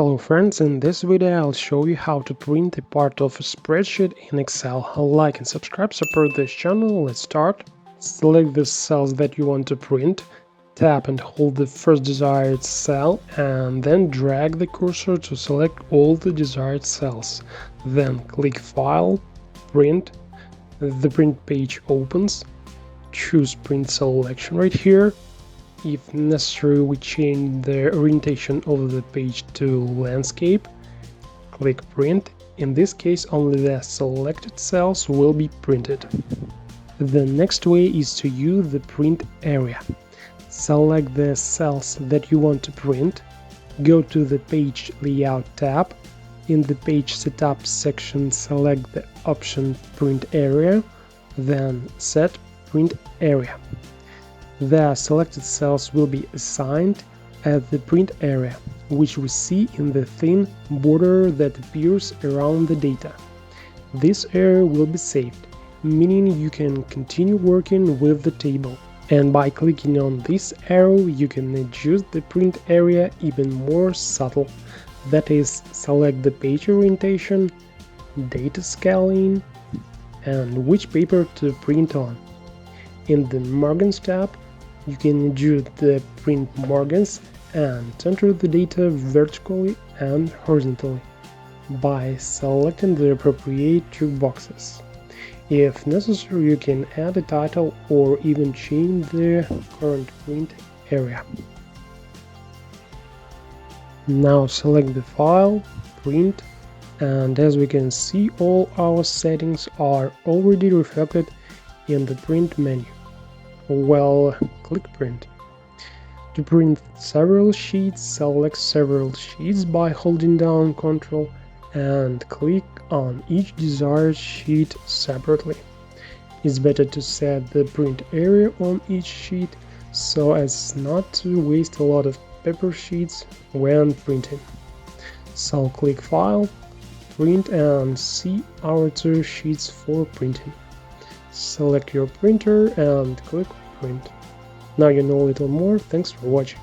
Hello friends, in this video I'll show you how to print a part of a spreadsheet in Excel. Like and subscribe, support this channel. Let's start. Select the cells that you want to print, tap and hold the first desired cell, and then drag the cursor to select all the desired cells. Then click File, Print. The print page opens. Choose Print Selection right here. If necessary, we change the orientation of the page to landscape. Click Print. In this case, only the selected cells will be printed. The next way is to use the print area. Select the cells that you want to print. Go to the Page Layout tab. In the Page Setup section, select the option Print Area, then set Print Area. The selected cells will be assigned at the print area, which we see in the thin border that appears around the data. This area will be saved, meaning you can continue working with the table. And by clicking on this arrow, you can adjust the print area even more subtle. That is, select the page orientation, data scaling, and which paper to print on. In the Margins tab, you can adjust the print margins and center the data vertically and horizontally by selecting the appropriate checkboxes. If necessary, you can add a title or even change the current print area. Now select the file, print, and as we can see, all our settings are already reflected in the print menu. Well, click Print. To print several sheets, select several sheets by holding down Ctrl and click on each desired sheet separately. It's better to set the print area on each sheet so as not to waste a lot of paper sheets when printing. So click File, Print, and see our two sheets for printing. Select your printer and click Print. Now you know a little more. Thanks for watching.